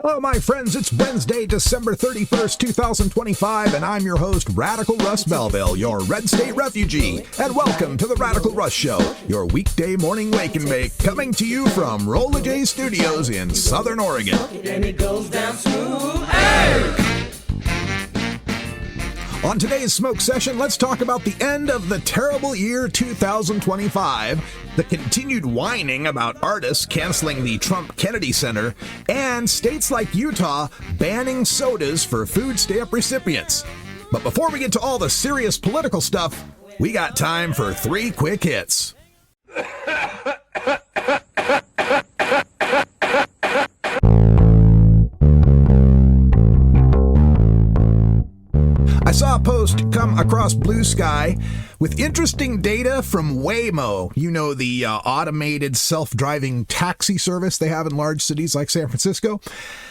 Hello, my friends. It's Wednesday, December 31st, 2025, and I'm your host, Radical Russ Belville, your Red State refugee. And welcome to the Radical Russ Show, your weekday morning wake and bake, coming to you from Rolla J Studios in Southern Oregon. And it goes down smooth. Hey! On today's smoke session, let's talk about the end of the terrible year 2025, the continued whining about artists canceling the Trump Kennedy Center, and states like Utah banning sodas for food stamp recipients. But before we get to all the serious political stuff, we got time for 3 quick hits. I saw a post come across Blue Sky with interesting data from Waymo. You know, the automated self-driving taxi service they have in large cities like San Francisco.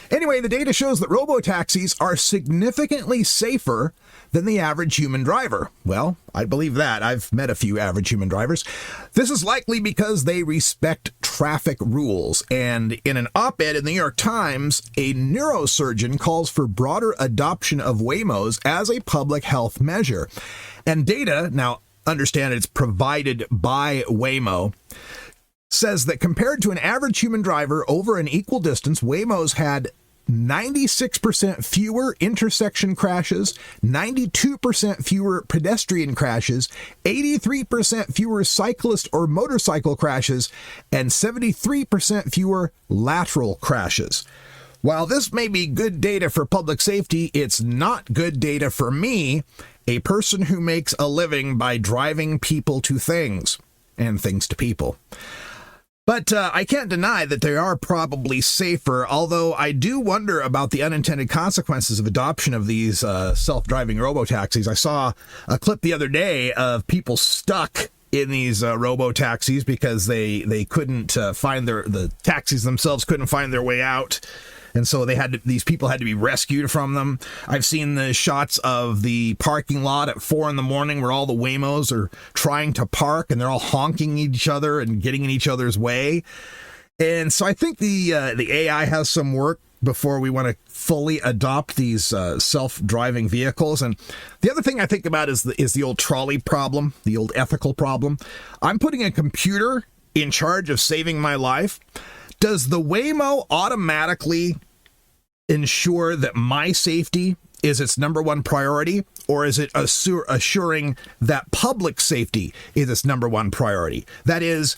Anyway, the data shows that robo-taxis are significantly safer than the average human driver. Well, I believe that. I've met a few average human drivers. This is likely because they respect traffic rules. And in an op-ed in the New York Times, a neurosurgeon calls for broader adoption of Waymos as a public health measure. And data, now understand it's provided by Waymo, says that compared to an average human driver over an equal distance, Waymos had 96% fewer intersection crashes, 92% fewer pedestrian crashes, 83% fewer cyclist or motorcycle crashes, and 73% fewer lateral crashes. While this may be good data for public safety, it's not good data for me, a person who makes a living by driving people to things and things to people. But I can't deny that they are probably safer, although I do wonder about the unintended consequences of adoption of these self-driving robo-taxis. I saw a clip the other day of people stuck in these robo-taxis because they couldn't find the taxis themselves couldn't find their way out. And so these people had to be rescued from them. I've seen the shots of the parking lot at 4 a.m. where all the Waymos are trying to park and they're all honking each other and getting in each other's way. And so I think the AI has some work before we want to fully adopt these self-driving vehicles. And the other thing I think about is the old trolley problem, the old ethical problem. I'm putting a computer in charge of saving my life. Does the Waymo automatically ensure that my safety is its number one priority, or is it assuring that public safety is its number one priority? That is,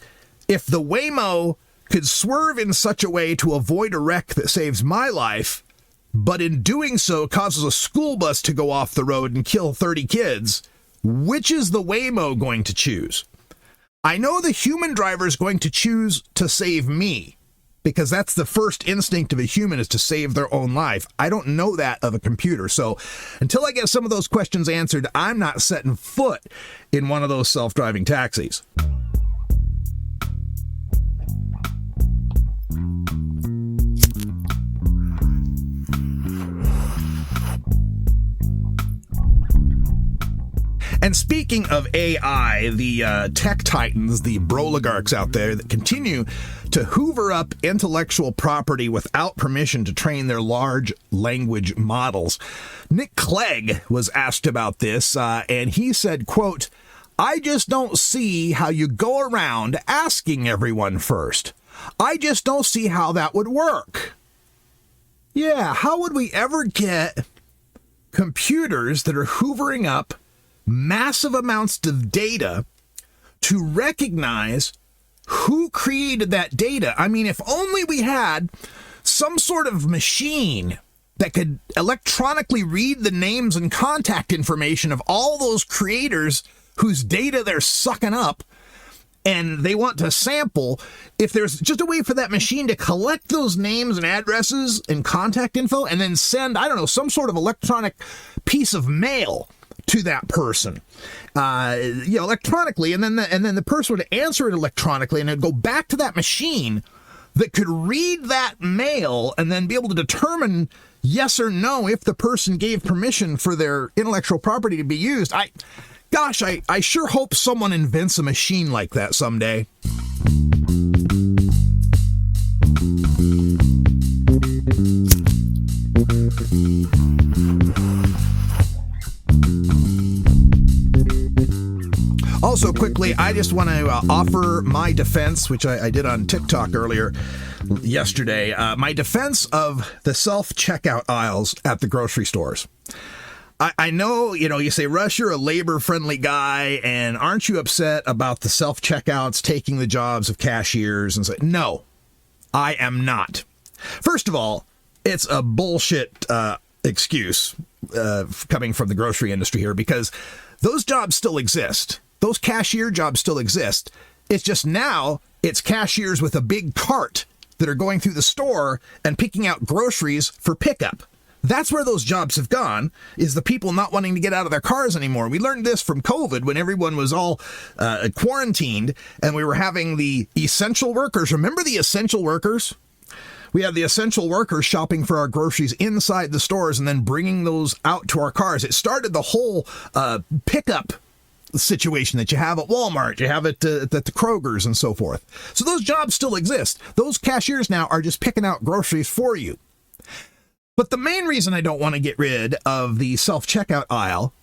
if the Waymo could swerve in such a way to avoid a wreck that saves my life, but in doing so causes a school bus to go off the road and kill 30 kids, which is the Waymo going to choose? I know the human driver is going to choose to save me, because that's the first instinct of a human, is to save their own life. I don't know that of a computer. So until I get some of those questions answered, I'm not setting foot in one of those self-driving taxis. And speaking of AI, the tech titans, the broligarchs out there that continue to hoover up intellectual property without permission to train their large language models. Nick Clegg was asked about this, and he said, quote, "I just don't see how you go around asking everyone first. I just don't see how that would work." Yeah, how would we ever get computers that are hoovering up massive amounts of data to recognize who created that data? I mean, if only we had some sort of machine that could electronically read the names and contact information of all those creators whose data they're sucking up and they want to sample. If there's just a way for that machine to collect those names and addresses and contact info and then send, I don't know, some sort of electronic piece of mail to that person, electronically, and then the person would answer it electronically, and it'd go back to that machine that could read that mail and then be able to determine yes or no if the person gave permission for their intellectual property to be used. I sure hope someone invents a machine like that someday. Also, quickly, I just want to offer my defense, which I did on TikTok earlier yesterday, my defense of the self-checkout aisles at the grocery stores. I know, you say, Rush, you're a labor-friendly guy, and aren't you upset about the self-checkouts taking the jobs of cashiers? And say, no, I am not. First of all, it's a bullshit excuse coming from the grocery industry here, because those jobs still exist. Those cashier jobs still exist. It's just now it's cashiers with a big cart that are going through the store and picking out groceries for pickup. That's where those jobs have gone, is the people not wanting to get out of their cars anymore. We learned this from COVID when everyone was all quarantined and we were having the essential workers. Remember the essential workers? We had the essential workers shopping for our groceries inside the stores and then bringing those out to our cars. It started the whole pickup situation that you have at Walmart, you have it at the Kroger's and so forth. So those jobs still exist. Those cashiers now are just picking out groceries for you. But the main reason I don't want to get rid of the self-checkout aisle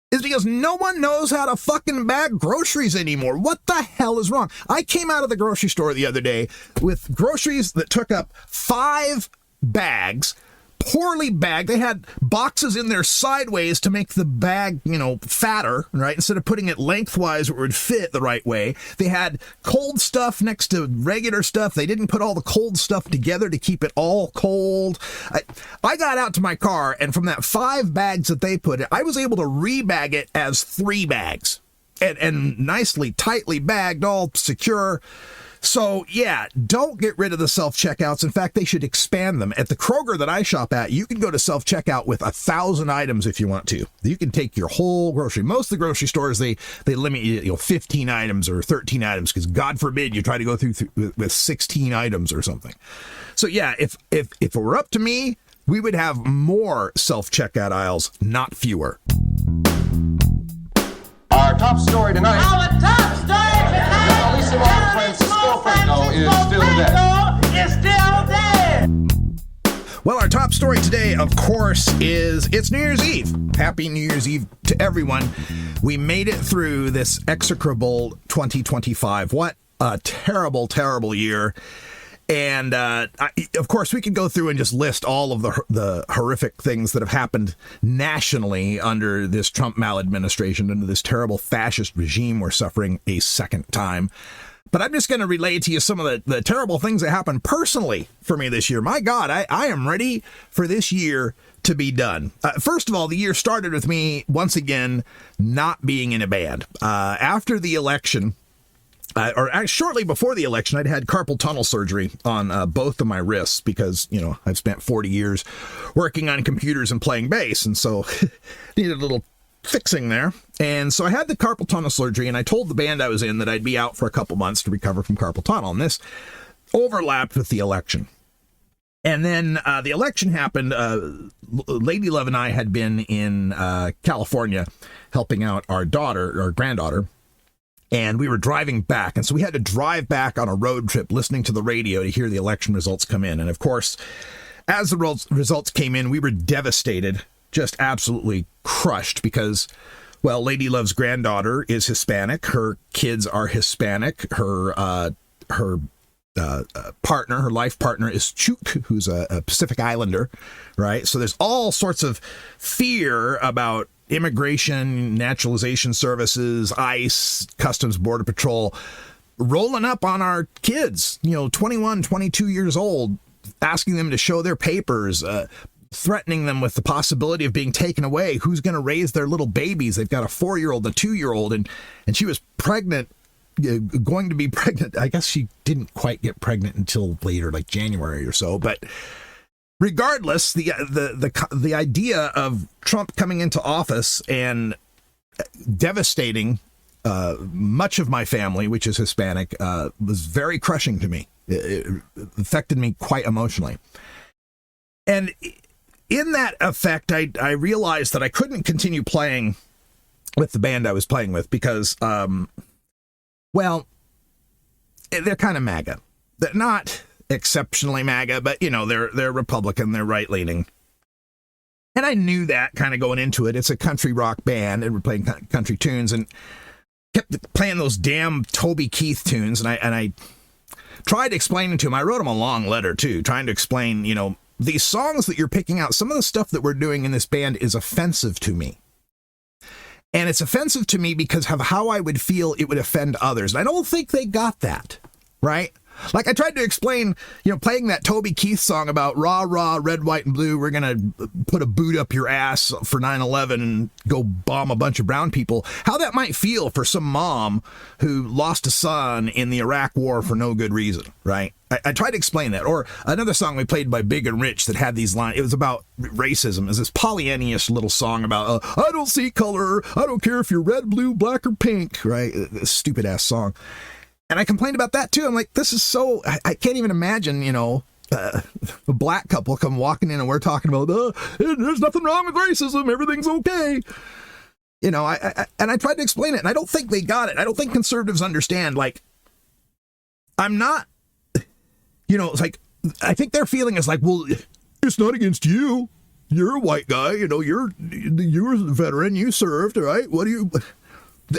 is because no one knows how to fucking bag groceries anymore. What the hell is wrong? I came out of the grocery store the other day with groceries that took up 5 bags, poorly bagged. They had boxes in there sideways to make the bag, fatter, right? Instead of putting it lengthwise where it would fit the right way. They had cold stuff next to regular stuff. They didn't put all the cold stuff together to keep it all cold. I got out to my car, and from that 5 bags that they put, I was able to rebag it as 3 bags and nicely, tightly bagged, all secure. So, yeah, don't get rid of the self-checkouts. In fact, they should expand them. At the Kroger that I shop at, you can go to self-checkout with 1,000 items if you want to. You can take your whole grocery. Most of the grocery stores, they limit you, 15 items or 13 items, because God forbid you try to go through with 16 items or something. So, yeah, if it were up to me, we would have more self-checkout aisles, not fewer. Our top story tonight. Our top story tonight. Bellissimo Francisco Franco is still dead. Well, our top story today, of course, is it's New Year's Eve. Happy New Year's Eve to everyone. We made it through this execrable 2025. What a terrible, terrible year. And, of course, we could go through and just list all of the horrific things that have happened nationally under this Trump maladministration, under this terrible fascist regime we're suffering a second time. But I'm just going to relay to you some of the terrible things that happened personally for me this year. My God, I am ready for this year to be done. First of all, the year started with me, once again, not being in a band. After the election... shortly before the election, I'd had carpal tunnel surgery on both of my wrists because, I've spent 40 years working on computers and playing bass. And so needed a little fixing there. And so I had the carpal tunnel surgery, and I told the band I was in that I'd be out for a couple months to recover from carpal tunnel. And this overlapped with the election. And then the election happened. Lady Love and I had been in California helping out our granddaughter. And we were driving back. And so we had to drive back on a road trip listening to the radio to hear the election results come in. And of course, as the results came in, we were devastated, just absolutely crushed because, well, Lady Love's granddaughter is Hispanic. Her kids are Hispanic. Her partner, her life partner is Chuk, who's a Pacific Islander, right? So there's all sorts of fear about immigration, naturalization services, ICE, Customs Border Patrol, rolling up on our kids, 21, 22 years old, asking them to show their papers, threatening them with the possibility of being taken away. Who's going to raise their little babies? They've got a 4-year-old, a 2-year-old, and she was pregnant, going to be pregnant. I guess she didn't quite get pregnant until later, like January or so, but regardless, the idea of Trump coming into office and devastating much of my family, which is Hispanic, was very crushing to me. It affected me quite emotionally. And in that effect, I realized that I couldn't continue playing with the band I was playing with because, well, they're kind of MAGA. They're not exceptionally MAGA, but they're Republican, they're right-leaning. And I knew that kind of going into it. It's a country rock band, and we're playing country tunes, and kept playing those damn Toby Keith tunes. And I tried explaining to him. I wrote him a long letter too, trying to explain, these songs that you're picking out, some of the stuff that we're doing in this band is offensive to me. And it's offensive to me because of how I would feel it would offend others. And I don't think they got that, right? Like I tried to explain, playing that Toby Keith song about rah, rah, red, white, and blue, we're going to put a boot up your ass for 9/11 and go bomb a bunch of brown people, how that might feel for some mom who lost a son in the Iraq war for no good reason, right? I tried to explain that. Or another song we played by Big and Rich that had these lines, it was about racism. It was this Pollyannish little song about, I don't see color, I don't care if you're red, blue, black, or pink, right? A stupid ass song. And I complained about that too. I'm like, this is so, I can't even imagine, a black couple come walking in and we're talking about, there's nothing wrong with racism, everything's okay. And I tried to explain it, and I don't think they got it. I don't think conservatives understand, like, I'm not, it's like, I think their feeling is like, well, it's not against you. You're a white guy, you were a veteran, you served, right? What do you...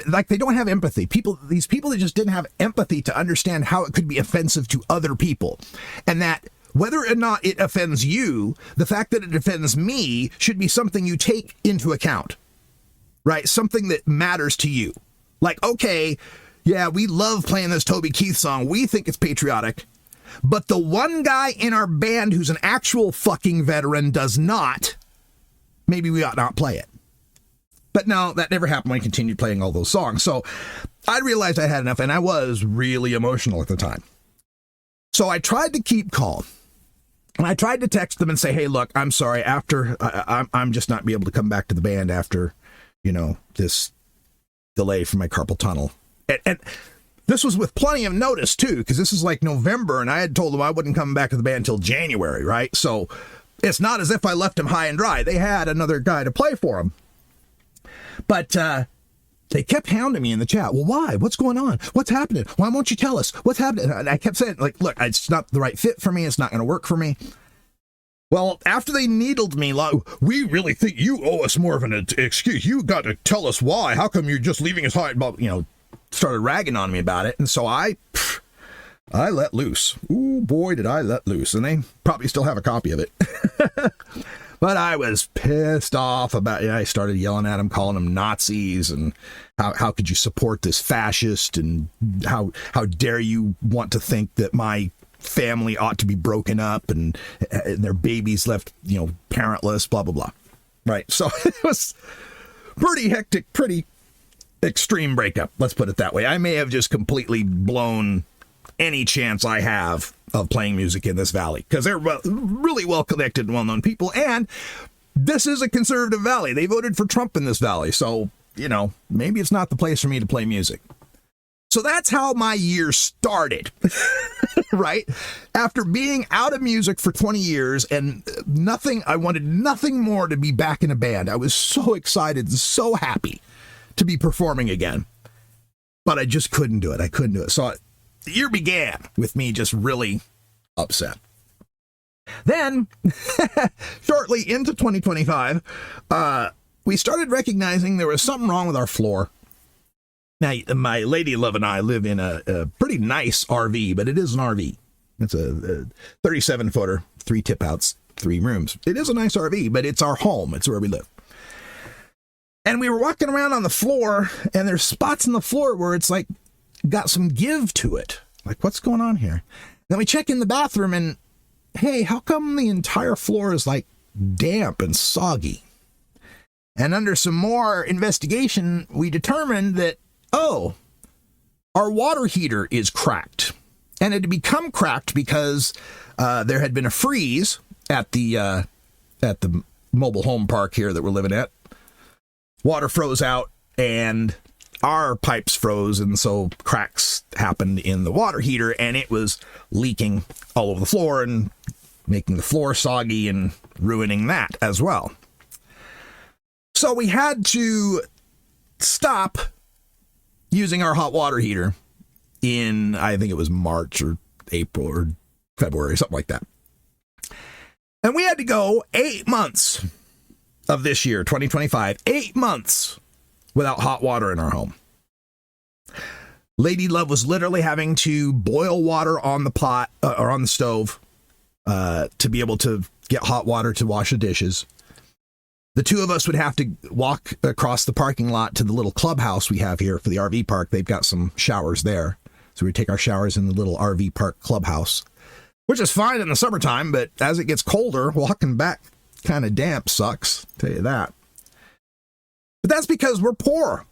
Like, they don't have empathy. These people that just didn't have empathy to understand how it could be offensive to other people. And that whether or not it offends you, the fact that it offends me should be something you take into account, right? Something that matters to you. Like, okay, yeah, we love playing this Toby Keith song. We think it's patriotic. But the one guy in our band who's an actual fucking veteran does not. Maybe we ought not play it. But no, that never happened when I continued playing all those songs. So I realized I had enough, and I was really emotional at the time. So I tried to keep calm. And I tried to text them and say, hey, look, I'm sorry. I'm just not be able to come back to the band after, this delay from my carpal tunnel. And this was with plenty of notice, too, because this is like November, and I had told them I wouldn't come back to the band until January, right? So it's not as if I left them high and dry. They had another guy to play for them. But they kept hounding me in the chat. Well, why? What's going on? What's happening? Why won't you tell us? What's happening? And I kept saying, like, look, it's not the right fit for me. It's not going to work for me. Well, after they needled me, like, we really think you owe us more of an excuse. You got to tell us why. How come you're just leaving us high? Started ragging on me about it. And so I let loose. Ooh, boy, did I let loose. And they probably still have a copy of it. But I was pissed off about it. I started yelling at them, calling them Nazis, and how could you support this fascist, and how dare you want to think that my family ought to be broken up and their babies left, parentless, blah, blah, blah. Right. So it was pretty hectic, pretty extreme breakup. Let's put it that way. I may have just completely blown any chance I have of playing music in this valley, because they're really well connected and well-known people, and this is a conservative valley. They voted for Trump in this valley, so maybe it's not the place for me to play music. So that's how my year started. Right? After being out of music for 20 years and I wanted nothing more to be back in a band. I was so excited and so happy to be performing again, but I just couldn't do it. I couldn't do it. So the year began with me just really upset. Then, shortly into 2025, we started recognizing there was something wrong with our floor. Now, my lady love and I live in a pretty nice RV, but it is an RV. It's a 37-footer, 3 tip-outs, 3 rooms. It is a nice RV, but it's our home. It's where we live. And we were walking around on the floor, and there's spots in the floor where it's like, got some give to it. Like, what's going on here? Then we check in the bathroom and, hey, how come the entire floor is like damp and soggy? And under some more investigation, we determined that, our water heater is cracked. And it had become cracked because there had been a freeze at the mobile home park here that we're living at. Water froze out, and our pipes froze, and so cracks happened in the water heater, and it was leaking all over the floor and making the floor soggy and ruining that as well. So we had to stop using our hot water heater in, I think it was March or April or February, something like that. And we had to go 8 months of this year, 2025, 8 months without hot water in our home. Lady Love was literally having to boil water on the pot or on the stove to be able to get hot water to wash the dishes. The two of us would have to walk across the parking lot to the little clubhouse we have here for the RV park. They've got some showers there. So we take our showers in the little RV park clubhouse, which is fine in the summertime, but as it gets colder, walking back kind of damp sucks, tell you that. But that's because we're poor.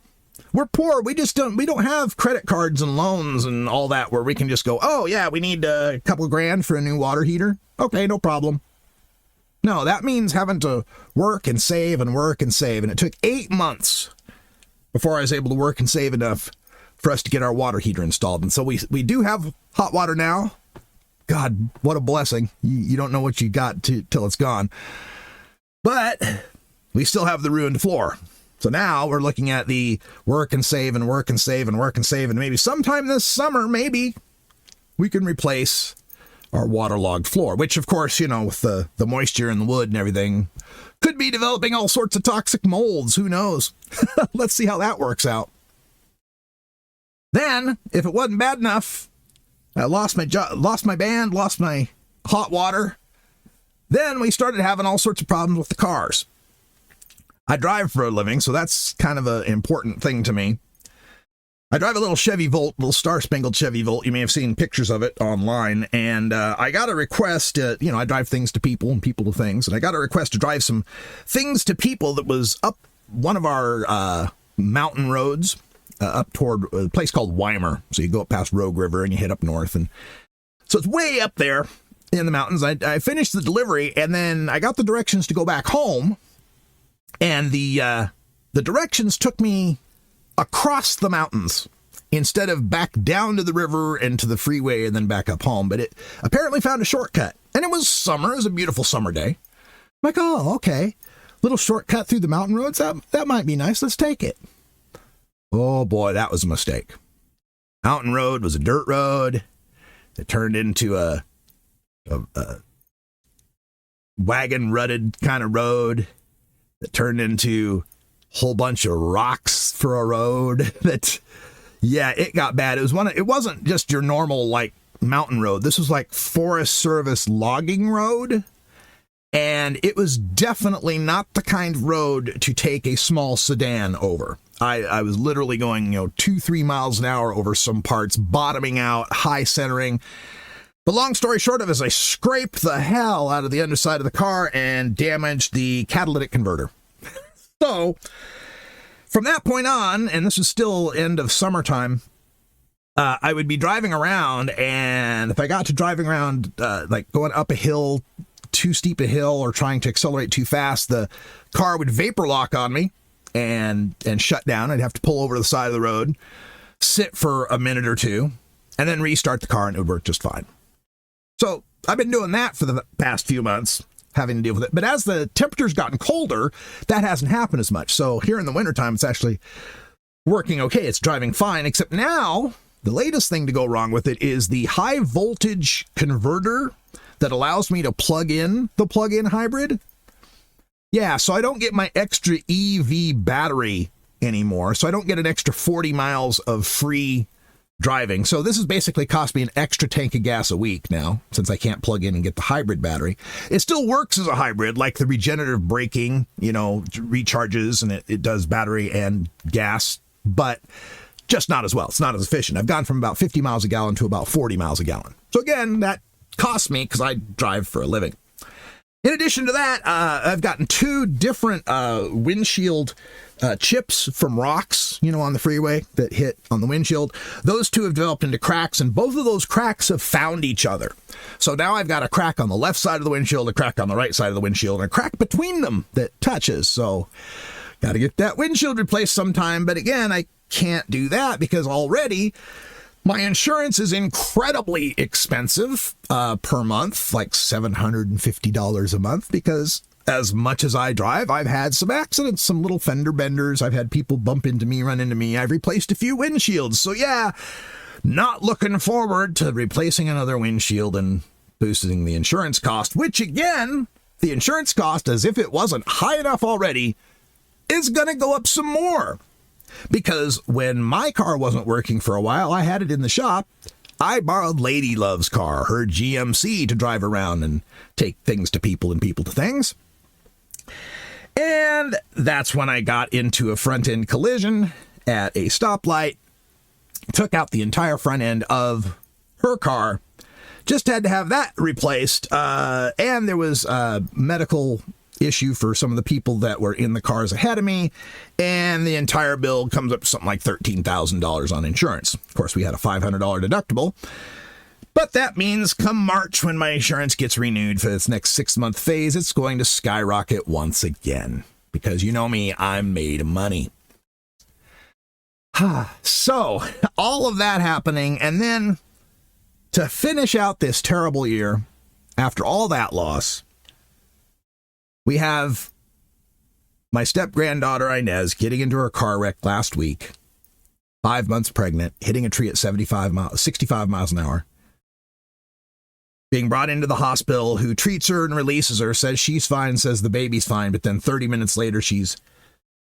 We're poor. We don't have credit cards and loans and all that where we can just go, oh yeah, we need a couple grand for a new water heater. Okay, no problem. No, that means having to work and save and work and save. And it took 8 months before I was able to work and save enough for us to get our water heater installed. And so we do have hot water now. God, what a blessing. You don't know what you got till it's gone. But we still have the ruined floor. So now we're looking at the work and save and work and save and work and save. And maybe sometime this summer, maybe we can replace our waterlogged floor, which of course, with the moisture in the wood and everything, could be developing all sorts of toxic molds. Who knows? Let's see how that works out. Then, if it wasn't bad enough, I lost my band, lost my hot water. Then we started having all sorts of problems with the cars. I drive for a living, so that's kind of an important thing to me. I drive a little Chevy Volt, little star-spangled Chevy Volt. You may have seen pictures of it online. And I got a request, I drive things to people and people to things. And I got a request to drive some things to people that was up one of our mountain roads up toward a place called Weimer. So you go up past Rogue River and you head up north. And so it's way up there in the mountains. I finished the delivery and then I got the directions to go back home. And the directions took me across the mountains instead of back down to the river and to the freeway and then back up home. But it apparently found a shortcut. And it was summer. It was a beautiful summer day. I'm like, oh, okay. Little shortcut through the mountain roads. That might be nice. Let's take it. Oh, boy, that was a mistake. Mountain road was a dirt road. It turned into a wagon-rutted kind of road. It turned into whole bunch of rocks for a road it got bad. It wasn't just your normal mountain road. This was like Forest Service logging road. And it was definitely not the kind of road to take a small sedan over. I was literally going, 2-3 miles an hour over some parts, bottoming out, high centering. The long story short of it is I scraped the hell out of the underside of the car and damaged the catalytic converter. So, from that point on, and this is still end of summertime, I would be driving around, and if I got to driving around, going up a hill, too steep a hill, or trying to accelerate too fast, the car would vapor lock on me and shut down. I'd have to pull over to the side of the road, sit for a minute or two, and then restart the car, and it would work just fine. So, I've been doing that for the past few months, having to deal with it. But as the temperature's gotten colder, that hasn't happened as much. So here in the wintertime, it's actually working okay. It's driving fine, except now the latest thing to go wrong with it is the high voltage converter that allows me to plug in the plug-in hybrid. Yeah, so I don't get my extra EV battery anymore. So I don't get an extra 40 miles of free driving. So this has basically cost me an extra tank of gas a week now, since I can't plug in and get the hybrid battery. It still works as a hybrid, like the regenerative braking, recharges and it does battery and gas, but just not as well. It's not as efficient. I've gone from about 50 miles a gallon to about 40 miles a gallon. So again, that costs me because I drive for a living. In addition to that, I've gotten 2 different windshield chips from rocks, on the freeway that hit on the windshield. Those 2 have developed into cracks, and both of those cracks have found each other. So now I've got a crack on the left side of the windshield, a crack on the right side of the windshield, and a crack between them that touches. So got to get that windshield replaced sometime. But again, I can't do that because already my insurance is incredibly expensive per month, like $750 a month, because as much as I drive, I've had some accidents, some little fender benders. I've had people bump into me, run into me. I've replaced a few windshields. So yeah, not looking forward to replacing another windshield and boosting the insurance cost, which again, the insurance cost, as if it wasn't high enough already, is going to go up some more. Because when my car wasn't working for a while, I had it in the shop. I borrowed Lady Love's car, her GMC, to drive around and take things to people and people to things. And that's when I got into a front-end collision at a stoplight, took out the entire front end of her car, just had to have that replaced, and there was a medical issue for some of the people that were in the cars ahead of me, and the entire bill comes up to something like $13,000 on insurance. Of course, we had a $500 deductible, but that means come March, when my insurance gets renewed for this next 6-month phase, it's going to skyrocket once again, because you know me, I'm made of money. So, all of that happening, and then to finish out this terrible year, after all that loss, we have my step-granddaughter Inez getting into her car wreck last week, 5 months pregnant, hitting a tree at 65 miles an hour, being brought into the hospital, who treats her and releases her, says she's fine, says the baby's fine, but then 30 minutes later she's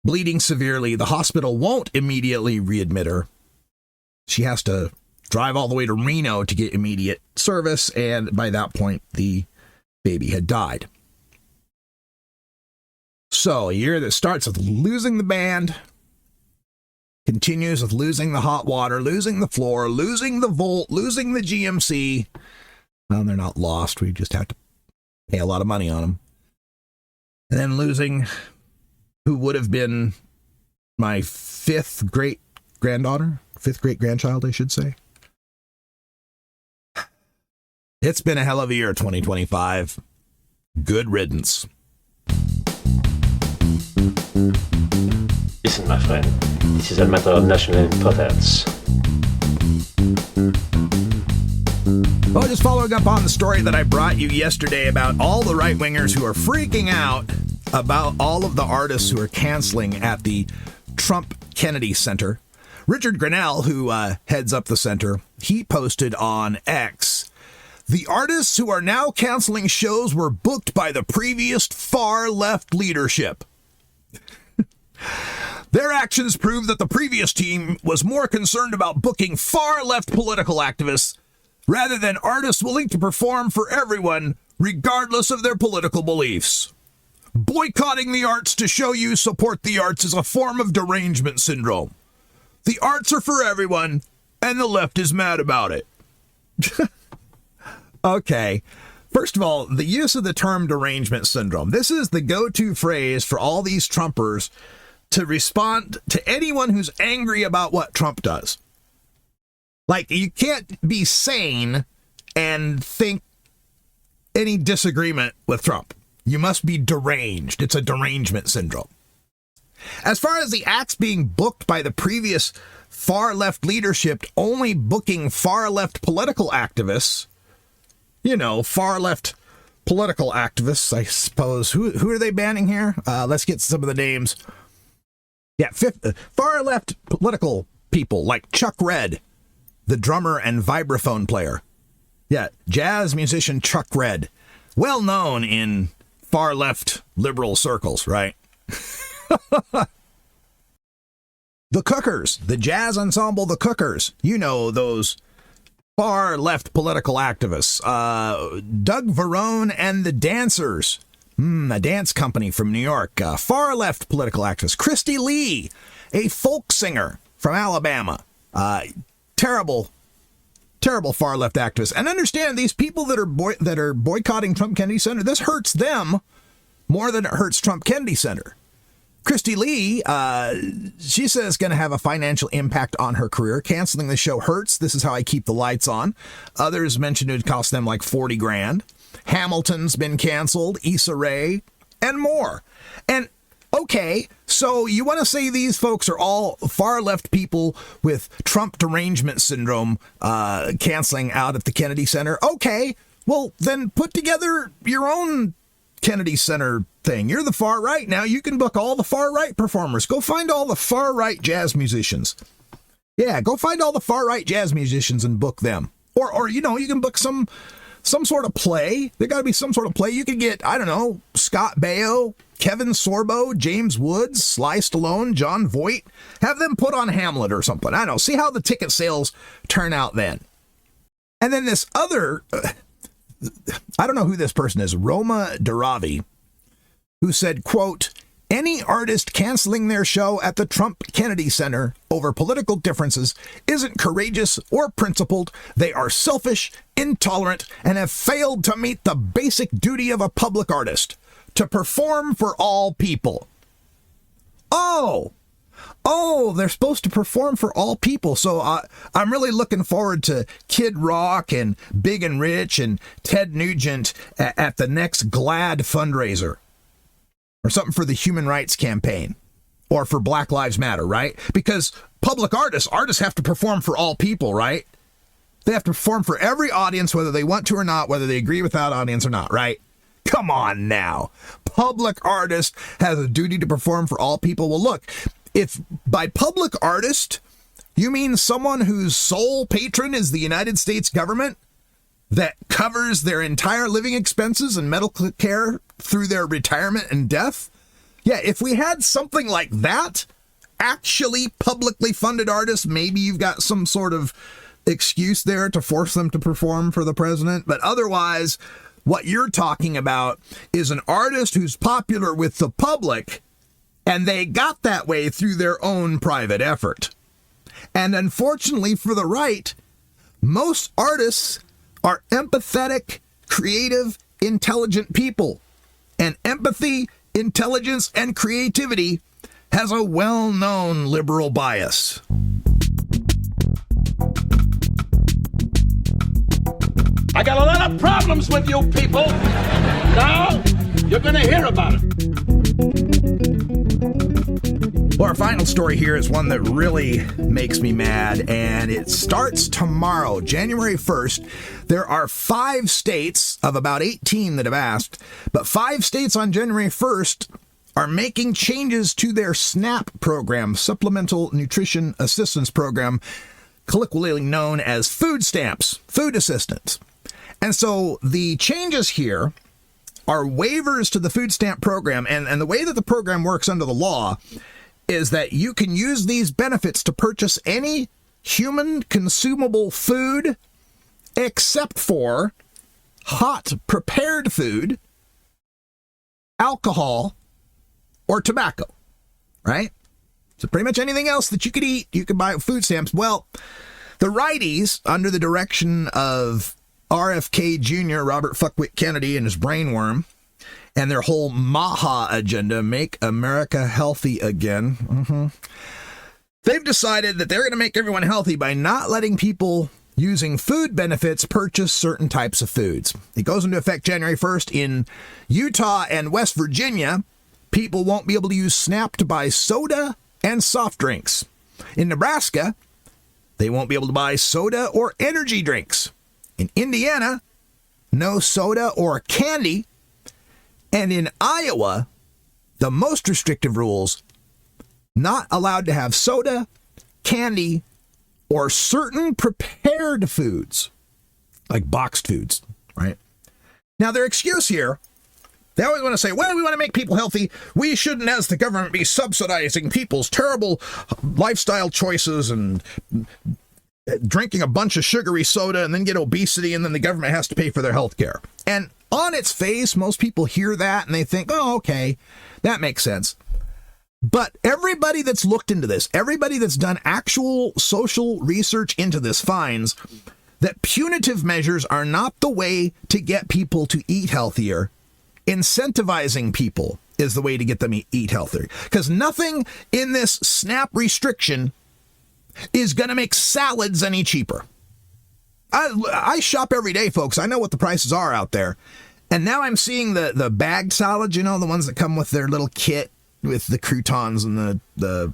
bleeding severely. The hospital won't immediately readmit her. She has to drive all the way to Reno to get immediate service, and by that point, the baby had died. So, a year that starts with losing the band, continues with losing the hot water, losing the floor, losing the Volt, losing the GMC. Well, they're not lost. We just have to pay a lot of money on them. And then losing who would have been my fifth great-grandchild, I should say. It's been a hell of a year, 2025. Good riddance. Listen, my friend, this is a matter of national importance. Well, just following up on the story that I brought you yesterday about all the right-wingers who are freaking out about all of the artists who are canceling at the Trump Kennedy Center. Richard Grinnell, who heads up the center, he posted on X, "The artists who are now canceling shows were booked by the previous far-left leadership. Their actions prove that the previous team was more concerned about booking far-left political activists rather than artists willing to perform for everyone, regardless of their political beliefs. Boycotting the arts to show you support the arts is a form of derangement syndrome. The arts are for everyone, and the left is mad about it." Okay. First of all, the use of the term derangement syndrome. This is the go-to phrase for all these Trumpers to respond to anyone who's angry about what Trump does. Like, you can't be sane and think any disagreement with Trump. You must be deranged. It's a derangement syndrome. As far as the acts being booked by the previous far-left leadership, only booking far-left political activists, you know, far-left political activists, I suppose. Who are they banning here? Let's get some of the names. Yeah, far-left political people like Chuck Red, the drummer and vibraphone player. Yeah, jazz musician Chuck Red, well known in far-left liberal circles, right? The Cookers, the jazz ensemble The Cookers. You know those far-left political activists. Doug Verone and the Dancers, a dance company from New York. Far-left political activist. Christy Lee, a folk singer from Alabama. Terrible far-left activists. And understand, these people that are boycotting Trump Kennedy Center, this hurts them more than it hurts Trump Kennedy Center. Christy Lee, she says it's going to have a financial impact on her career. Canceling the show hurts. This is how I keep the lights on. Others mentioned it would cost them like $40,000. Hamilton's been canceled, Issa Rae, and more. And okay, so you want to say these folks are all far-left people with Trump derangement syndrome canceling out at the Kennedy Center? Okay, well, then put together your own Kennedy Center thing. You're the far right now. You can book all the far right performers. Go find all the far right jazz musicians. Yeah, go find all the far right jazz musicians and book them. Or you know, you can book some some sort of play. There got to be some sort of play. You could get, I don't know, Scott Baio, Kevin Sorbo, James Woods, Sly Stallone, John Voight. Have them put on Hamlet or something. I don't know. See how the ticket sales turn out then. And then this other, I don't know who this person is, Roma Daravi, who said, quote, any artist canceling their show at the Trump Kennedy Center over political differences isn't courageous or principled. They are selfish, intolerant, and have failed to meet the basic duty of a public artist, to perform for all people. Oh, they're supposed to perform for all people. So I'm really looking forward to Kid Rock and Big and Rich and Ted Nugent at the next GLAAD fundraiser. Or something for the Human Rights Campaign. Or for Black Lives Matter, right? Because public artists have to perform for all people, right? They have to perform for every audience, whether they want to or not, whether they agree with that audience or not, right? Come on now. Public artist has a duty to perform for all people. Well, look, if by public artist, you mean someone whose sole patron is the United States government that covers their entire living expenses and medical care through their retirement and death? Yeah, if we had something like that, actually publicly funded artists, maybe you've got some sort of excuse there to force them to perform for the president. But otherwise, what you're talking about is an artist who's popular with the public, and they got that way through their own private effort. And unfortunately for the right, most artists are empathetic, creative, intelligent people. And empathy, intelligence, and creativity has a well-known liberal bias. I got a lot of problems with you people. Now, you're going to hear about it. Well, our final story here is one that really makes me mad, and it starts tomorrow, January 1st. There are 5 states of about 18 that have asked, but 5 states on January 1st are making changes to their SNAP program, Supplemental Nutrition Assistance Program, colloquially known as food stamps, food assistance. And so the changes here are waivers to the food stamp program, and the way that the program works under the law is that you can use these benefits to purchase any human consumable food except for hot prepared food, alcohol, or tobacco, right? So pretty much anything else that you could eat, you could buy food stamps. Well, the righties, under the direction of RFK Jr., Robert Fuckwit Kennedy, and his brainworm, and their whole MAHA agenda, Make America Healthy Again. They've decided that they're going to make everyone healthy by not letting people using food benefits purchase certain types of foods. It goes into effect January 1st. In Utah and West Virginia, people won't be able to use SNAP to buy soda and soft drinks. In Nebraska, they won't be able to buy soda or energy drinks. In Indiana, no soda or candy. And in Iowa, the most restrictive rules, not allowed to have soda, candy, or certain prepared foods, like boxed foods, right? Now, their excuse here, they always want to say, well, we want to make people healthy. We shouldn't, as the government, be subsidizing people's terrible lifestyle choices and drinking a bunch of sugary soda and then get obesity, and then the government has to pay for their health care. And on its face, most people hear that and they think, oh, okay, that makes sense. But everybody that's looked into this, everybody that's done actual social research into this finds that punitive measures are not the way to get people to eat healthier. Incentivizing people is the way to get them to eat healthier. Because nothing in this SNAP restriction is going to make salads any cheaper. I shop every day, folks. I know what the prices are out there. And now I'm seeing the bagged salads, you know, the ones that come with their little kit with the croutons and the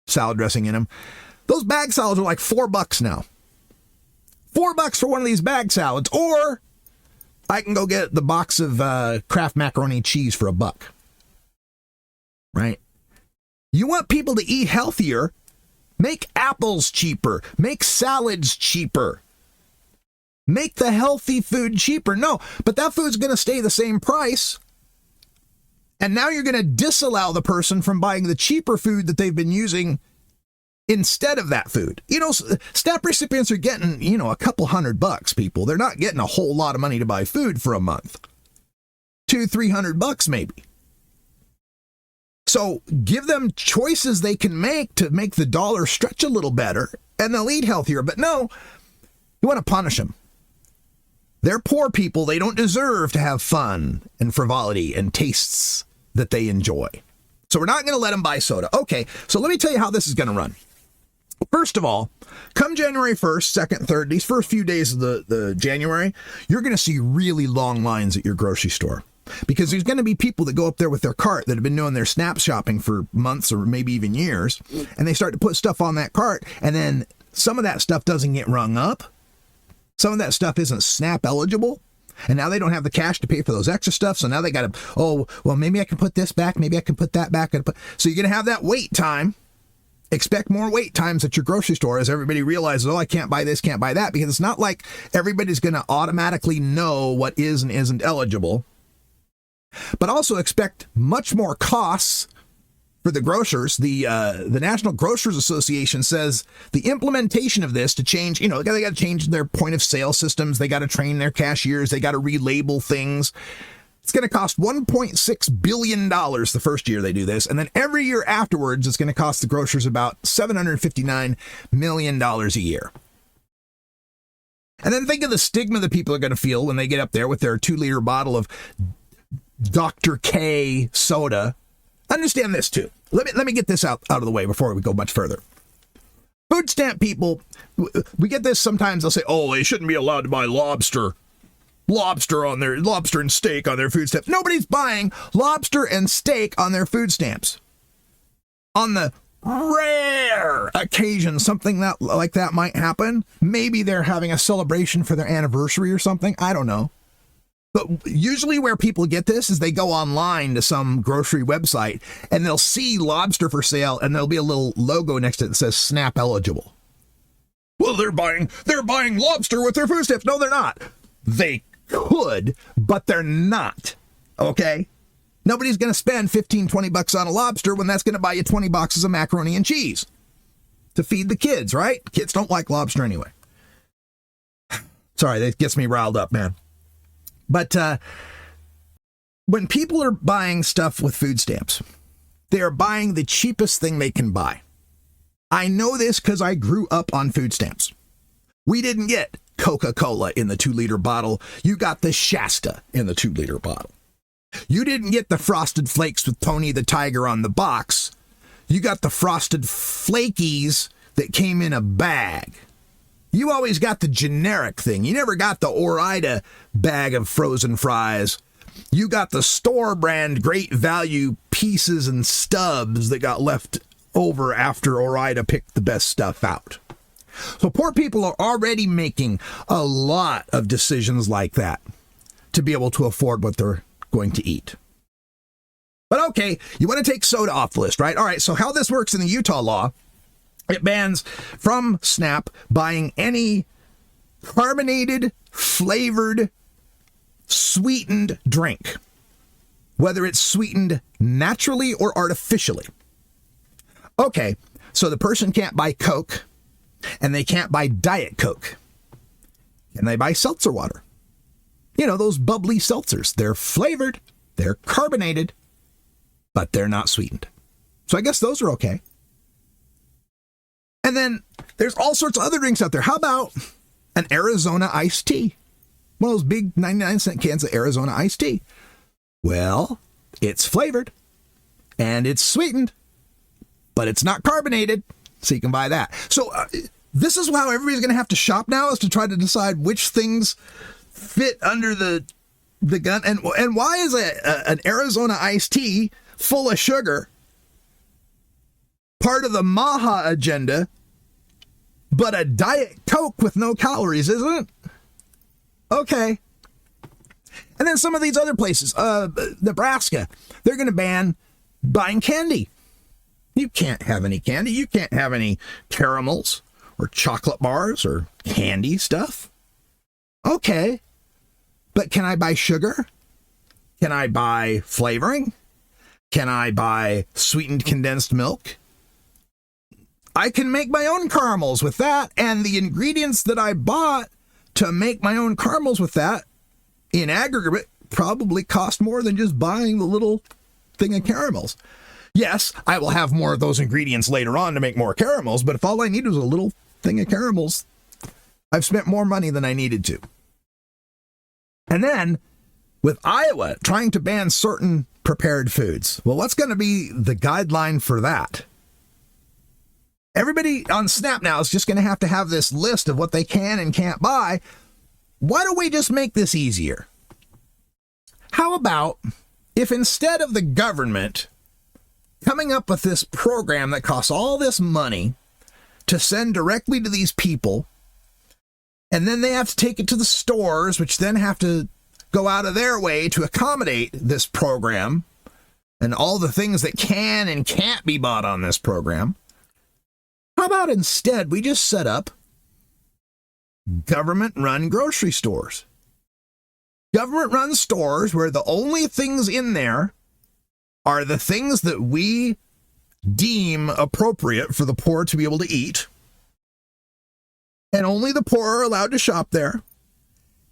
salad dressing in them. Those bag salads are like $4 now. $4 for one of these bag salads. Or I can go get the box of Kraft macaroni and cheese for $1. Right? You want people to eat healthier? Make apples cheaper. Make salads cheaper. Make the healthy food cheaper. No, but that food's going to stay the same price. And now you're going to disallow the person from buying the cheaper food that they've been using instead of that food. You know, SNAP recipients are getting, a couple $100, people. They're not getting a whole lot of money to buy food for a month. $200-300 maybe. So give them choices they can make to make the dollar stretch a little better, and they'll eat healthier. But no, you want to punish them. They're poor people. They don't deserve to have fun and frivolity and tastes that they enjoy. So we're not going to let them buy soda. Okay, so let me tell you how this is going to run. First of all, come January 1st, 2nd, 3rd, these first few days of the January, you're going to see really long lines at your grocery store. Because there's going to be people that go up there with their cart that have been doing their SNAP shopping for months or maybe even years, and they start to put stuff on that cart, and then some of that stuff doesn't get rung up. Some of that stuff isn't SNAP eligible, and now they don't have the cash to pay for those extra stuff, so now they got to, maybe I can put this back, maybe I can put that back. So you're going to have that wait time. Expect more wait times at your grocery store as everybody realizes, I can't buy this, can't buy that, because it's not like everybody's going to automatically know what is and isn't eligible. But also expect much more costs for the grocers. The National Grocers Association says the implementation of this to change, they got to change their point of sale systems. They got to train their cashiers. They got to relabel things. It's going to cost $1.6 billion the first year they do this. And then every year afterwards, it's going to cost the grocers about $759 million a year. And then think of the stigma that people are going to feel when they get up there with their 2-liter bottle of Dr. K soda. Understand this too. Let me get this out of the way before we go much further. Food stamp people, we get this sometimes. They'll say, they shouldn't be allowed to buy lobster and steak on their food stamps. Nobody's buying lobster and steak on their food stamps. On the rare occasion something like that might happen, maybe they're having a celebration for their anniversary or something. I don't know. But usually where people get this is they go online to some grocery website and they'll see lobster for sale and there'll be a little logo next to it that says SNAP eligible. Well, they're buying lobster with their food stamps. No, they're not. They could, but they're not. Okay? Nobody's going to spend $15-20 on a lobster when that's going to buy you 20 boxes of macaroni and cheese to feed the kids, right? Kids don't like lobster anyway. Sorry, that gets me riled up, man. But when people are buying stuff with food stamps, they are buying the cheapest thing they can buy. I know this because I grew up on food stamps. We didn't get Coca-Cola in the 2-liter bottle. You got the Shasta in the 2-liter bottle. You didn't get the Frosted Flakes with Tony the Tiger on the box. You got the Frosted Flakies that came in a bag. You always got the generic thing. You never got the Ore-Ida bag of frozen fries. You got the store brand great value pieces and stubs that got left over after Ore-Ida picked the best stuff out. So poor people are already making a lot of decisions like that to be able to afford what they're going to eat. But okay, you want to take soda off the list, right? All right, so how this works in the Utah law, it bans from SNAP buying any carbonated, flavored, sweetened drink, whether it's sweetened naturally or artificially. Okay, so the person can't buy Coke and they can't buy Diet Coke. Can they buy seltzer water? Those bubbly seltzers. They're flavored, they're carbonated, but they're not sweetened. So I guess those are okay. And then there's all sorts of other drinks out there. How about an Arizona iced tea? One of those big 99-cent cans of Arizona iced tea. Well, it's flavored and it's sweetened, but it's not carbonated, so you can buy that. So this is how everybody's going to have to shop now, is to try to decide which things fit under the gun. And why is an Arizona iced tea full of sugar part of the Maha agenda, but a Diet Coke with no calories isn't? Okay. And then some of these other places, Nebraska, they're going to ban buying candy. You can't have any candy. You can't have any caramels or chocolate bars or candy stuff. Okay, but can I buy sugar? Can I buy flavoring? Can I buy sweetened condensed milk? I can make my own caramels with that, and the ingredients that I bought to make my own caramels with that, in aggregate, probably cost more than just buying the little thing of caramels. Yes, I will have more of those ingredients later on to make more caramels, but if all I needed was a little thing of caramels, I've spent more money than I needed to. And then, with Iowa trying to ban certain prepared foods, well, what's going to be the guideline for that? Everybody on Snap now is just going to have this list of what they can and can't buy. Why don't we just make this easier? How about if instead of the government coming up with this program that costs all this money to send directly to these people, and then they have to take it to the stores, which then have to go out of their way to accommodate this program and all the things that can and can't be bought on this program, how about instead we just set up government-run grocery stores? Government-run stores where the only things in there are the things that we deem appropriate for the poor to be able to eat, and only the poor are allowed to shop there,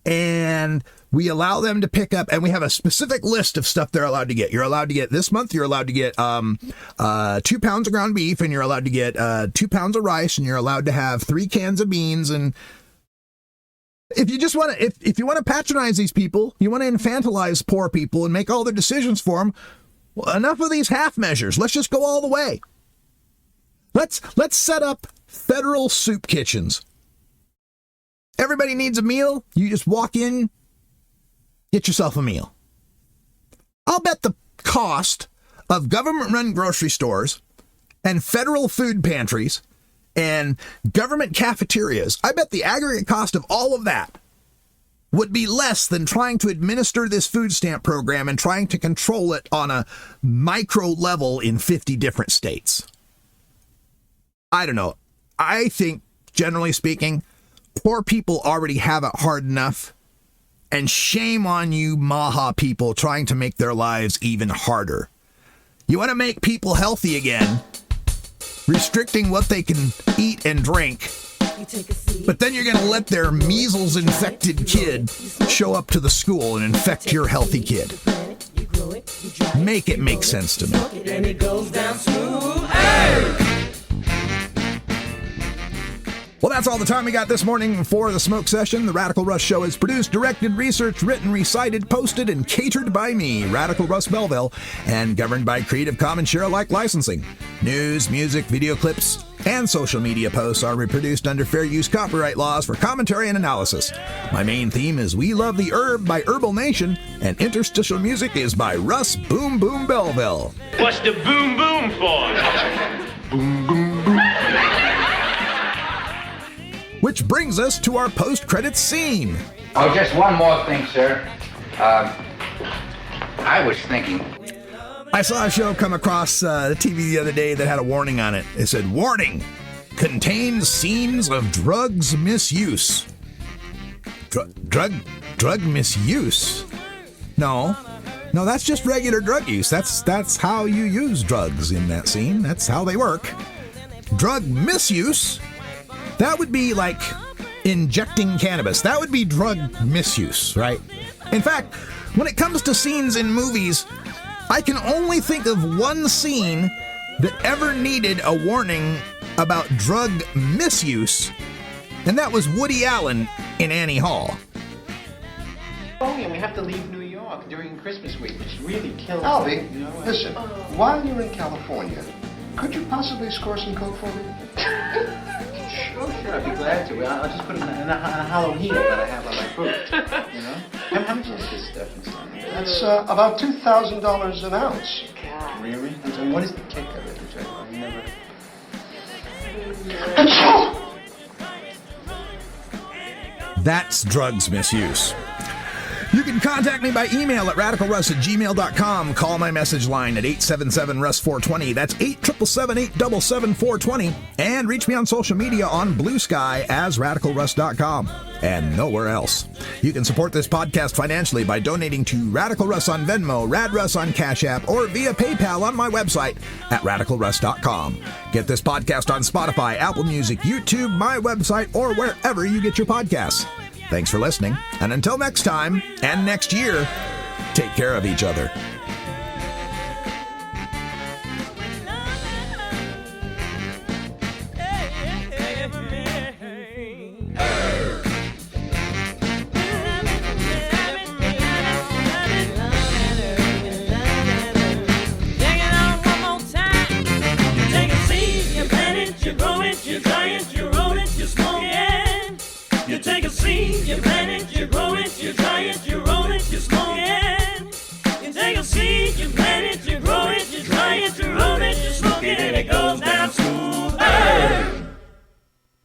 and we allow them to pick up, and we have a specific list of stuff they're allowed to get. You're allowed to get this month, you're allowed to get 2 pounds of ground beef, and you're allowed to get 2 pounds of rice, and you're allowed to have 3 cans of beans. And if you just want to, if you want to patronize these people, you want to infantilize poor people and make all their decisions for them, well, enough of these half measures. Let's just go all the way. Let's set up federal soup kitchens. Everybody needs a meal. You just walk in, get yourself a meal. I'll bet the cost of government-run grocery stores and federal food pantries and government cafeterias, I bet the aggregate cost of all of that would be less than trying to administer this food stamp program and trying to control it on a micro level in 50 different states. I don't know. I think, generally speaking, poor people already have it hard enough, and shame on you Maha people trying to make their lives even harder. You want to make people healthy again, restricting what they can eat and drink, but then you're going to let their measles-infected kid show up to the school and infect your healthy kid. Make it make sense to me. And it goes down smooth. Hey! Well, that's all the time we got this morning for the Smoke Session. The Radical Russ Show is produced, directed, researched, written, recited, posted, and catered by me, Radical Russ Belville, and governed by Creative Commons Share-alike licensing. News, music, video clips, and social media posts are reproduced under fair use copyright laws for commentary and analysis. My main theme is We Love the Herb by Herbal Nation, and interstitial music is by Russ Boom Boom Belville. What's the boom boom for? Boom, boom, boom. Which brings us to our post-credits scene. Oh, just one more thing, sir. I was thinking. I saw a show come across the TV the other day that had a warning on it. It said, "Warning, contains scenes of drugs misuse." Drug misuse? No, that's just regular drug use. That's how you use drugs in that scene. That's how they work. Drug misuse? That would be like injecting cannabis. That would be drug misuse, right? In fact, when it comes to scenes in movies, I can only think of one scene that ever needed a warning about drug misuse, and that was Woody Allen in Annie Hall. Oh, yeah, we have to leave New York during Christmas week, which really kills Albie, me. You know? listen, while you're in California, could you possibly score some coke for me? Sure, I'd be glad to. I'll just put it in a Halloween that I have on my boot. You know? How much is this stuff and stuff? That's about $2,000 an ounce. Really? And what is the kick of it? Which I've never... That's drugs misuse. You can contact me by email at radicalruss@gmail.com. Call my message line at 877-RUSS-420. That's 877-877-420. And reach me on social media on Blue Sky as radicalruss.com and nowhere else. You can support this podcast financially by donating to Radical Russ on Venmo, Rad Russ on Cash App, or via PayPal on my website at radicalruss.com. Get this podcast on Spotify, Apple Music, YouTube, my website, or wherever you get your podcasts. Thanks for listening, and until next time, and next year, take care of each other. You take a seed, you plant it, you